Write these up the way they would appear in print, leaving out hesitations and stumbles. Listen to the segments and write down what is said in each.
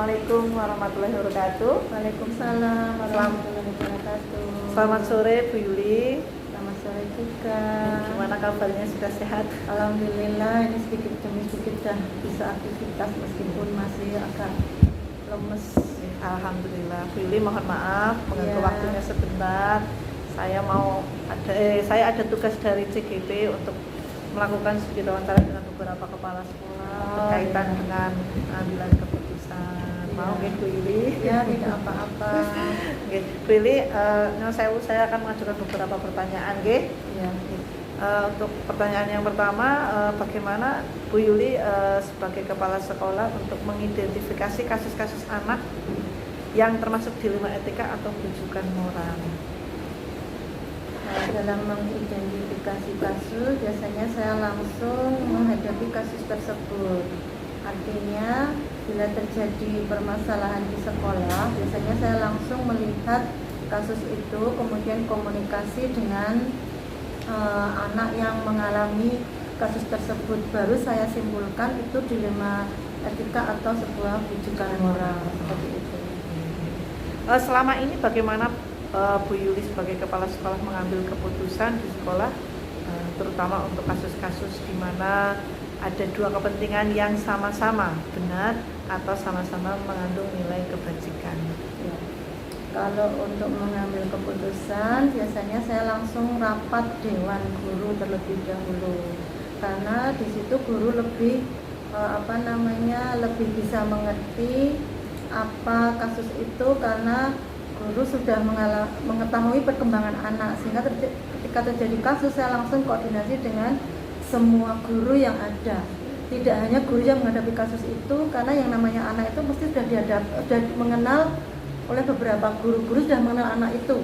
Assalamualaikum warahmatullahi wabarakatuh. Waalaikumsalam warahmatullahi wabarakatuh. Selamat sore Bu Yuli. Selamat sore juga. Gimana kabarnya, sudah sehat? Alhamdulillah, ini sedikit demi sedikit dah bisa aktivitas meskipun masih agak lemes. Alhamdulillah. Bu Yuli mohon maaf mengganggu Ya. waktunya sebentar. Saya ada tugas dari CGP untuk melakukan studi wawancara dengan beberapa kepala sekolah berkaitan dengan pengambilan keputusan. Mau nggih Bu Yuli? Ya, tidak apa-apa. Nggih, Bu Yuli, saya akan mengajukan beberapa pertanyaan nggih. Ya. Untuk pertanyaan yang pertama, bagaimana Bu Yuli sebagai kepala sekolah untuk mengidentifikasi kasus-kasus anak yang termasuk dilema etika atau rujukan moral? Dalam mengidentifikasi kasus, biasanya saya langsung menghadapi kasus tersebut. Artinya, bila terjadi permasalahan di sekolah, biasanya saya langsung melihat kasus itu, kemudian komunikasi dengan anak yang mengalami kasus tersebut. Baru saya simpulkan itu dilema etika atau sebuah rujukan moral, seperti itu. Selama ini bagaimana Bu Yuli sebagai kepala sekolah mengambil keputusan di sekolah, terutama untuk kasus-kasus di mana ada dua kepentingan yang sama-sama benar atau sama-sama mengandung nilai kebajikan? Ya. Kalau untuk mengambil keputusan, biasanya saya langsung rapat dewan guru terlebih dahulu, karena di situ guru lebih lebih bisa mengerti apa kasus itu, karena guru sudah mengetahui perkembangan anak, sehingga ketika terjadi kasus saya langsung koordinasi dengan semua guru yang ada, tidak hanya guru yang menghadapi kasus itu, karena yang namanya anak itu mesti sudah mengenal oleh beberapa guru sudah mengenal anak itu,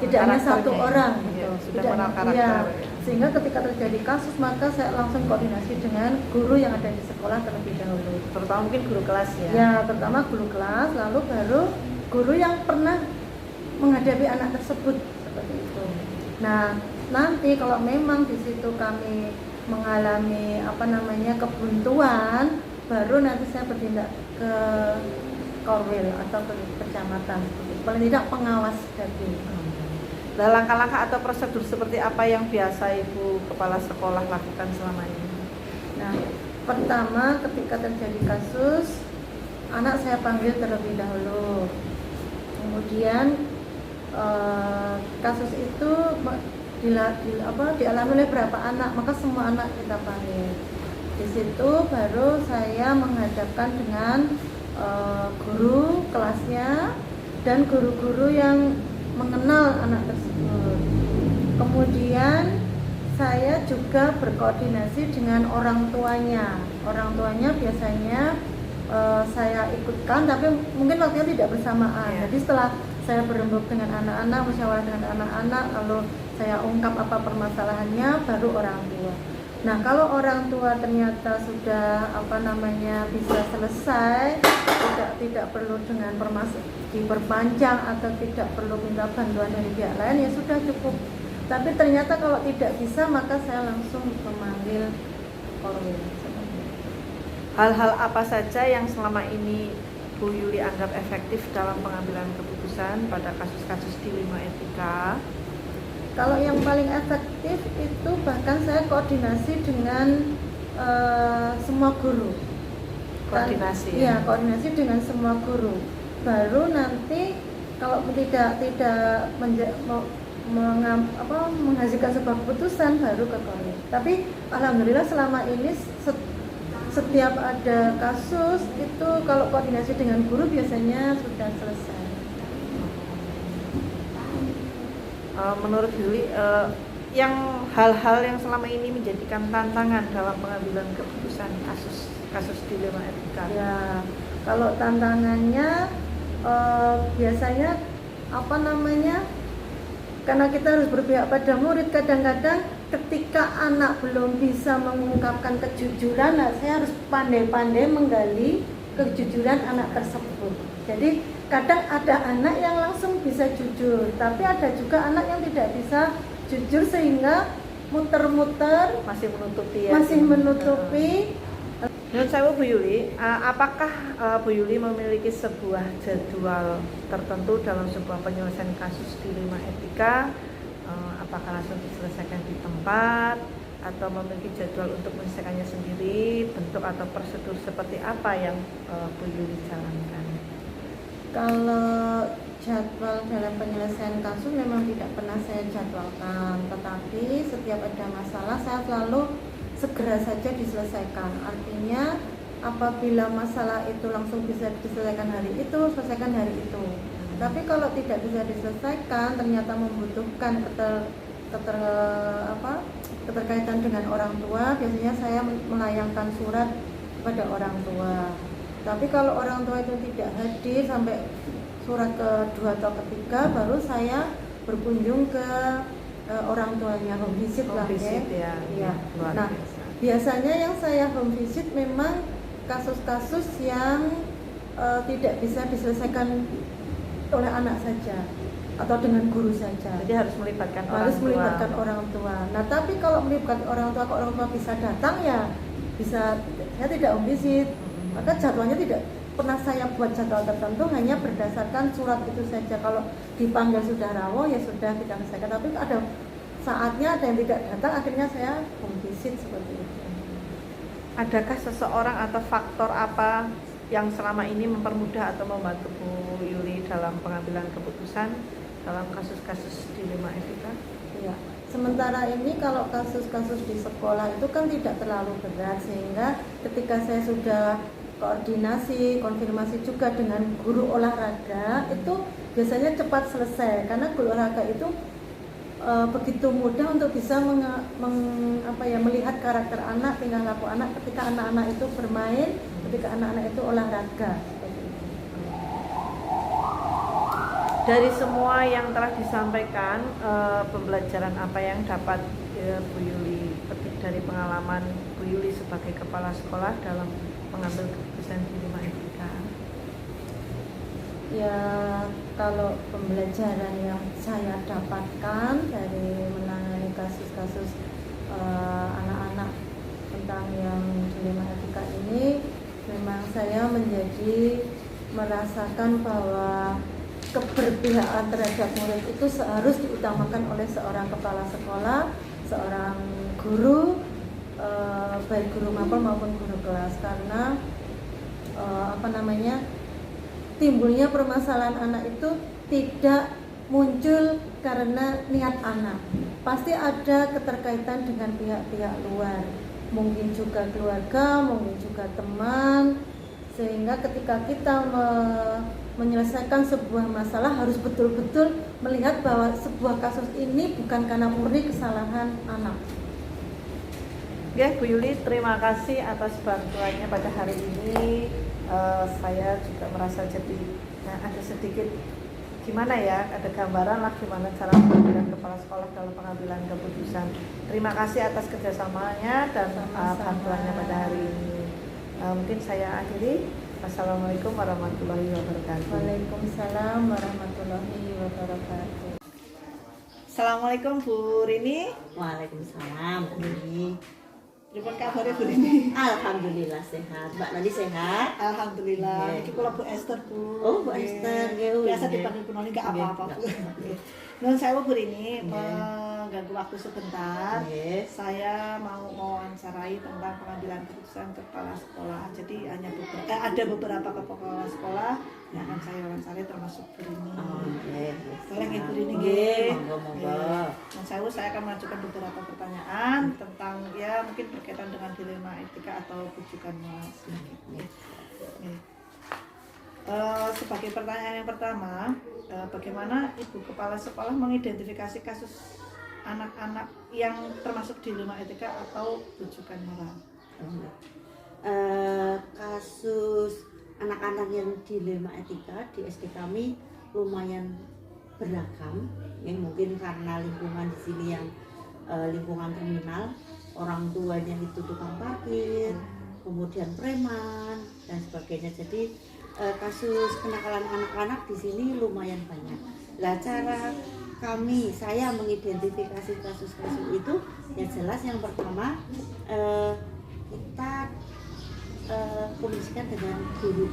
tidak hanya satu orang, ya, sudah tidak, mengenal karakter. Ya, sehingga ketika terjadi kasus maka saya langsung koordinasi dengan guru yang ada di sekolah terlebih dahulu. Terutama mungkin guru kelas ya? Ya, pertama guru kelas, lalu baru guru yang pernah menghadapi anak tersebut, seperti itu. Nah, nanti kalau memang di situ kami mengalami kebuntuan, baru nanti saya bertindak ke Korwil atau ke kecamatan, paling tidak pengawas dari. Nah, langkah-langkah atau prosedur seperti apa yang biasa Ibu Kepala Sekolah lakukan selama ini? Nah, pertama ketika terjadi kasus, anak saya panggil terlebih dahulu. Kemudian kasus itu dialami oleh berapa anak, maka semua anak kita panggil. Di situ baru saya menghadapkan dengan guru kelasnya dan guru-guru yang mengenal anak tersebut. Kemudian saya juga berkoordinasi dengan orang tuanya. Orang tuanya biasanya saya ikutkan, tapi mungkin waktunya tidak bersamaan. Jadi setelah saya berembuk dengan anak-anak, musyawarah dengan anak-anak, lalu saya ungkap apa permasalahannya, baru orang tua. Nah, kalau orang tua ternyata sudah bisa selesai, tidak perlu dengan diperpanjang atau tidak perlu minta bantuan dari pihak lain, ya sudah cukup. Tapi ternyata kalau tidak bisa, maka saya langsung memanggil Korwil. Hal-hal apa saja yang selama ini Bu Yuli anggap efektif dalam pengambilan keputusan pada kasus-kasus dilema etika? Kalau yang paling efektif itu bahkan saya koordinasi dengan semua guru. Koordinasi? Ya, koordinasi dengan semua guru. Baru nanti kalau tidak menghasilkan sebuah keputusan, baru ke Korwil. Tapi alhamdulillah selama ini setiap ada kasus itu kalau koordinasi dengan guru biasanya sudah selesai. Menurut Yuli, yang hal-hal yang selama ini menjadikan tantangan dalam pengambilan keputusan kasus dilema etika? Ya, kalau tantangannya biasanya karena kita harus berpihak pada murid, kadang-kadang ketika anak belum bisa mengungkapkan kejujuran, saya harus pandai-pandai menggali kejujuran anak tersebut. Jadi kadang ada anak yang langsung bisa jujur, tapi ada juga anak yang tidak bisa jujur sehingga muter-muter masih menutupi. Menurut saya Bu Yuli, apakah Bu Yuli memiliki sebuah jadwal tertentu dalam sebuah penyelesaian kasus dilema etika? Apakah langsung diselesaikan di tempat atau memiliki jadwal untuk menyelesaikannya sendiri? Bentuk atau prosedur seperti apa yang Bu Yuli jalankan? Kalau jadwal dalam penyelesaian kasus memang tidak pernah saya jadwalkan, tetapi setiap ada masalah saya selalu segera saja diselesaikan. Artinya apabila masalah itu langsung bisa diselesaikan hari itu, selesaikan hari itu. Tapi kalau tidak bisa diselesaikan, ternyata membutuhkan keterkaitan dengan orang tua, biasanya saya melayangkan surat kepada orang tua. Tapi kalau orang tua itu tidak hadir sampai surat kedua atau ketiga, baru saya berkunjung ke orang tuanya, home visit lah ya. Ya. Nah, biasanya yang saya home visit memang kasus-kasus yang tidak bisa diselesaikan oleh anak saja atau dengan guru saja. Jadi harus melibatkan orang tua. Nah, tapi kalau melibatkan orang tua, kalau orang tua bisa datang ya bisa, saya tidak home visit. Maka jadwalnya tidak pernah saya buat jadwal tertentu, hanya berdasarkan surat itu saja. Kalau dipanggil sudah rawuh ya sudah kita selesaikan. Tapi ada saatnya ada yang tidak datang, akhirnya saya home visit seperti itu. Adakah seseorang atau faktor apa yang selama ini mempermudah atau membantu Bu Yuli dalam pengambilan keputusan dalam kasus-kasus dilema etika? Ya, sementara ini kalau kasus-kasus di sekolah itu kan tidak terlalu berat, sehingga ketika saya sudah koordinasi, konfirmasi juga dengan guru olahraga, itu biasanya cepat selesai karena guru olahraga itu begitu mudah untuk bisa melihat karakter anak, tingkah laku anak ketika anak-anak itu bermain, ketika anak-anak itu olahraga. Dari semua yang telah disampaikan, pembelajaran apa yang dapat Bu Yuli petik dari pengalaman Bu Yuli sebagai kepala sekolah dalam mengambil keputusan dilema etika? Ya, kalau pembelajaran yang saya dapatkan dari menangani kasus-kasus anak-anak tentang yang dilema etika ini, memang saya merasakan bahwa keberpihakan terhadap murid itu harus diutamakan oleh seorang kepala sekolah, seorang guru, baik guru mapel maupun guru kelas, karena timbulnya permasalahan anak itu tidak muncul karena niat anak, pasti ada keterkaitan dengan pihak-pihak luar, mungkin juga keluarga, mungkin juga teman, sehingga ketika kita menyelesaikan sebuah masalah harus betul-betul melihat bahwa sebuah kasus ini bukan karena murni kesalahan anak. Ya, Bu Yuli, terima kasih atas bantuannya pada hari ini. Saya juga merasa jadi ada sedikit gimana ya, ada gambaran lah gimana cara pengambilan kepala sekolah dalam pengambilan keputusan. Terima kasih atas kerjasamanya dan bantuannya pada hari ini. Mungkin saya akhiri. Assalamualaikum warahmatullahi wabarakatuh. Waalaikumsalam warahmatullahi wabarakatuh. Assalamualaikum Bu Rini. Waalaikumsalam Bu Rini. Gimana kabarnya Bu Rini? Alhamdulillah sehat. Mbak Nani sehat? Alhamdulillah. Yeah. Ini kula Bu Esther Bu. Oh, Bu Esther. Biasa dipanggil Bu Noni nggak apa-apa Bu. Nun saya Bu Rini, mengganggu waktu sebentar. Saya mau mewawancarai tentang pengambilan keputusan kepala sekolah. Jadi hanya ada beberapa kepala sekolah yang akan saya wawancarai, termasuk Bu Rini. Boleh nggih Bu Rini? Monggo. Dan saya akan mengajukan beberapa pertanyaan tentang ya mungkin berkaitan dengan dilema etika atau bujukan moral. Sebagai pertanyaan yang pertama, bagaimana Ibu Kepala Sekolah mengidentifikasi kasus anak-anak yang termasuk dilema etika atau bujukan moral? Kasus anak-anak yang dilema etika di SD kami lumayan beragam, ya mungkin karena lingkungan di sini yang lingkungan kriminal, orang tuanya itu tukang parkir, kemudian preman dan sebagainya. Jadi kasus kenakalan anak-anak di sini lumayan banyak. Lah cara saya mengidentifikasi kasus-kasus itu ya jelas yang pertama kita komunikasikan dengan guru.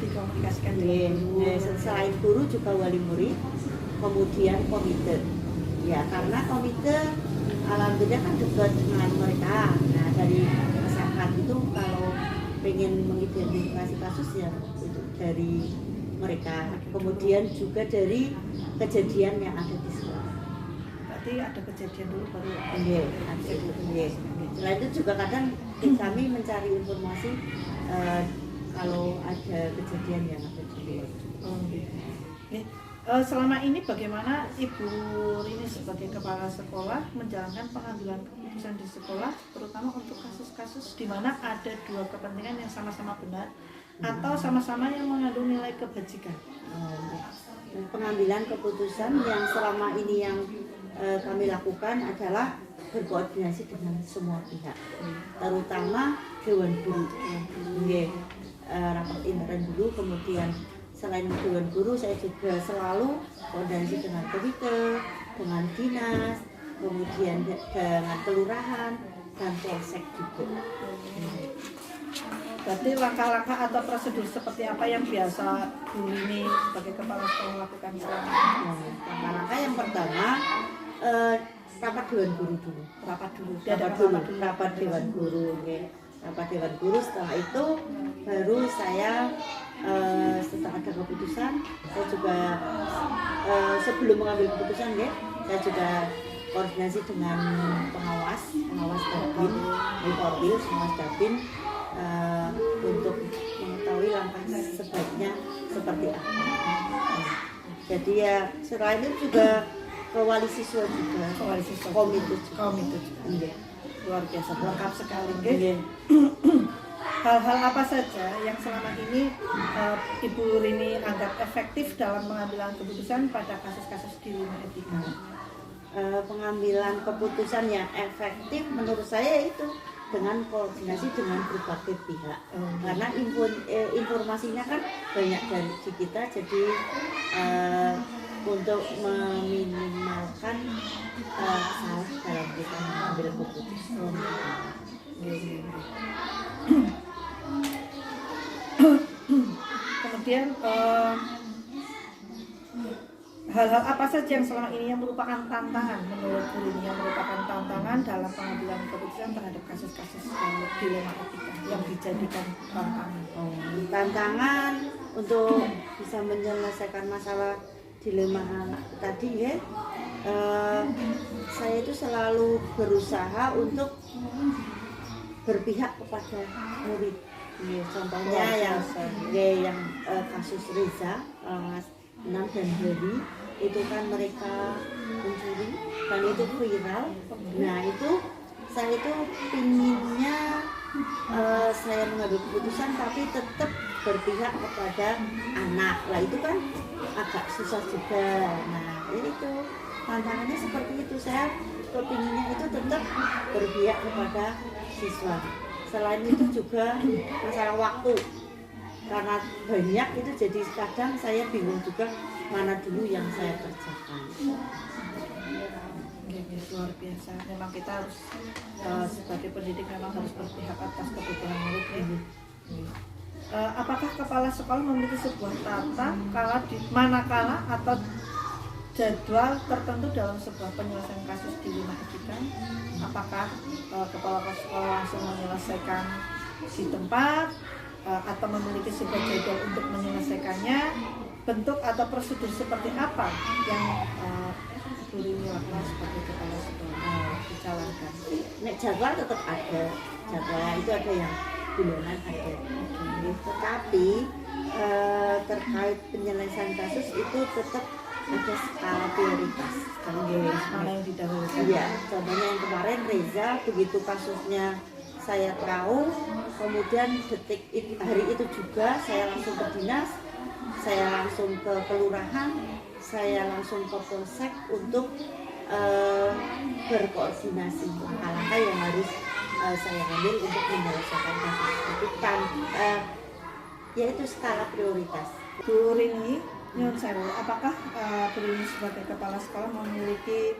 Dikomunikasikan dengan guru. Selain guru juga wali murid, kemudian komite. Ya, karena komite alhamdulillah kan dekat dengan mereka. Nah, dari masyarakat itu kalau pengen mengidentifikasi kasus ya itu dari mereka. Kemudian juga dari kejadian yang ada di sekolah. Berarti ada kejadian dulu baru Iya, ada itu. Iya. Selain itu juga kadang kami mencari informasi kalau ada kejadian yang ada di luar. Selama ini bagaimana Ibu Rini sebagai kepala sekolah menjalankan pengambilan keputusan di sekolah, terutama untuk kasus-kasus di mana ada dua kepentingan yang sama-sama benar atau sama-sama yang mengandung nilai kebajikan? Pengambilan keputusan yang selama ini yang kami lakukan adalah berkoordinasi dengan semua pihak, terutama Dewan Guru. Rapat intern dulu, kemudian selain Dewan Guru saya juga selalu koordinasi dengan komite, dengan dinas, kemudian dengan kelurahan dan polsek juga. Berarti langkah-langkah atau prosedur seperti apa yang biasa Bu Rini sebagai kepala sekolah lakukan selama ini? Langkah-langkah yang pertama rapat Dewan Guru dulu. Rapat dulu. Rapat Dewan Guru. Rapat Dewan Guru, setelah itu baru saya setelah ada keputusan, saya juga sebelum mengambil keputusan saya juga koordinasi dengan pengawas Dabin, pengawas Dabin untuk mengetahui langkah sebaiknya seperti apa. Jadi ya selain itu juga ke wali siswa juga, komite juga. Luar biasa, lengkap sekali. Hal-hal apa saja yang selama ini Ibu Rini anggap efektif dalam pengambilan keputusan pada kasus-kasus di Lima Etika? Pengambilan keputusan yang efektif menurut saya itu dengan koordinasi dengan berbagai pihak. Karena informasinya kan banyak dari kita, jadi untuk meminimalkan salah dalam kita mengambil keputusan. Kemudian hal-hal apa saja yang selama ini yang merupakan tantangan menurut Bu Rini, yang merupakan tantangan dalam pengambilan keputusan terhadap kasus-kasus dilema etika yang dijadikan tantangan? Tantangan untuk bisa menyelesaikan masalah dilema anak tadi saya itu selalu berusaha untuk berpihak kepada murid. Contohnya yang kasus Reza, Mas 6 dan Heri itu kan mereka mencuri dan itu viral. Nah itu saya itu pinginnya saya mengambil keputusan tapi tetap berpihak kepada anak. Lah itu kan agak susah juga. Nah itu tantangannya seperti itu. Saya kepinginnya itu tetap berpihak kepada siswa. Selain itu juga masalah waktu, karena banyak itu jadi kadang saya bingung juga mana dulu yang saya kerjakan. Luar biasa. Memang kita harus sebagai pendidik memang harus berpihak atas kebutuhan murid. Apakah kepala sekolah memiliki sebuah tata manakala atau jadwal tertentu dalam sebuah penyelesaian kasus di Lima Etika? Apakah kepala sekolah langsung menyelesaikan di tempat atau memiliki sebuah jadwal untuk menyelesaikannya? Bentuk atau prosedur seperti apa yang Bu Rini lakukan sebagai kepala sekolah dijalankan? Jadwal tetap ada, jadwal itu ada yang bulanan ada. Tetapi terkait penyelesaian kasus itu tetap ada skala prioritas. Mana yang didahulukan? Iya, contohnya yang kemarin Reza, begitu kasusnya saya tahu, kemudian hari itu juga saya langsung ke dinas, saya langsung ke kelurahan, saya langsung ke polsek untuk berkoordinasi langkah-langkah yang harus saya ambil untuk menyelesaikan kasus itu yaitu skala prioritas. Bu Rini, apakah Bu Rini sebagai kepala sekolah memiliki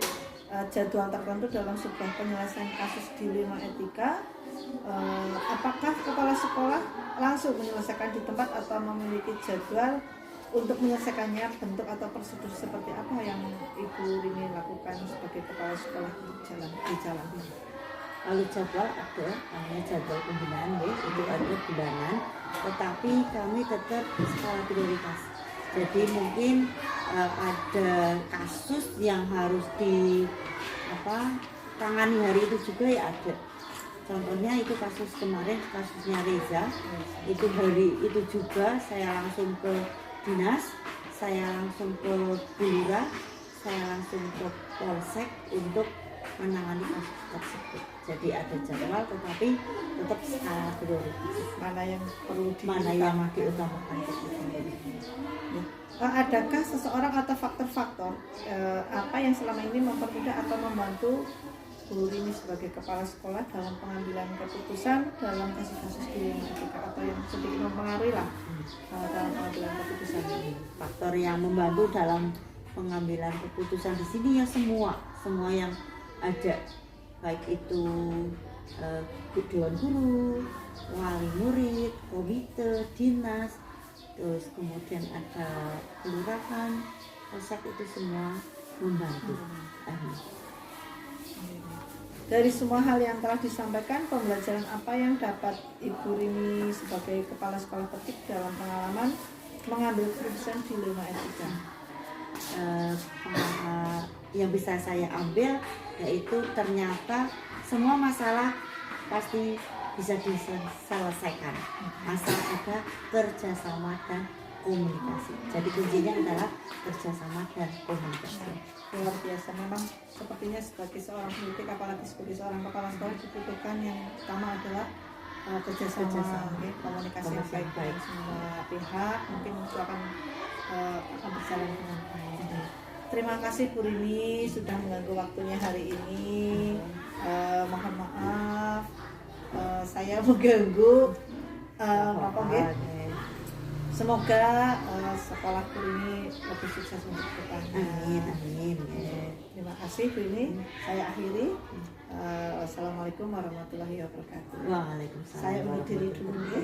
jadwal tertentu dalam sebuah penyelesaian kasus di Lima Etika apakah kepala sekolah langsung menyelesaikan di tempat atau memiliki jadwal untuk menyelesaikannya? Bentuk atau prosedur seperti apa yang Ibu Rini lakukan sebagai kepala sekolah di jalan? Kalau jadwal ada, namanya jadwal pembinaan ya, itu ada bulanan, tetapi kami tetap skala prioritas. Jadi mungkin ada kasus yang harus tangani hari itu juga ya ada. Contohnya itu kasus kemarin, kasusnya Reza, itu hari itu juga saya langsung ke dinas, saya langsung ke Bulura, saya langsung ke Polsek untuk menangani kasus tersebut. Jadi ada jadwal, tetapi tetap skala prioritas. Mana yang perlu Mana yang diutamakan? Adakah seseorang atau faktor-faktor apa yang selama ini mempermudah atau membantu Bu Rini sebagai kepala sekolah dalam pengambilan keputusan dalam kasus-kasus di etika, atau yang sedikit mempengaruhi lah dalam pengambilan keputusan? Faktor yang membantu dalam pengambilan keputusan di sini ya semua yang ada, baik itu dewan guru, wali murid, komite, dinas, terus kemudian ada kelurahan, polsek, itu semua membantu. Dari semua hal yang telah disampaikan, pembelajaran apa yang dapat Ibu Rini sebagai kepala sekolah petik dalam pengalaman mengambil keputusan dilema etika? Yang bisa saya ambil yaitu ternyata semua masalah pasti bisa diselesaikan asal ada kerjasama dan komunikasi. Jadi kuncinya adalah kerjasama dan komunikasi. Luar biasa, memang sepertinya sebagai seorang pendidik, apalagi sebagai seorang kepala sekolah, dibutuhkan yang utama adalah kerjasama. Ya, komunikasi yang baik semua pihak, mungkin itu akan berjalan dengan baik. Terima kasih Bu Rini sudah mengganggu waktunya hari ini. Mohon maaf saya mengganggu. Semoga sekolah Bu Rini lebih sukses untuk kedepannya. Amin. Terima kasih Bu Rini. Saya akhiri. Wassalamualaikum warahmatullahi wabarakatuh. Waalaikumsalam. Saya undur diri dulu ya.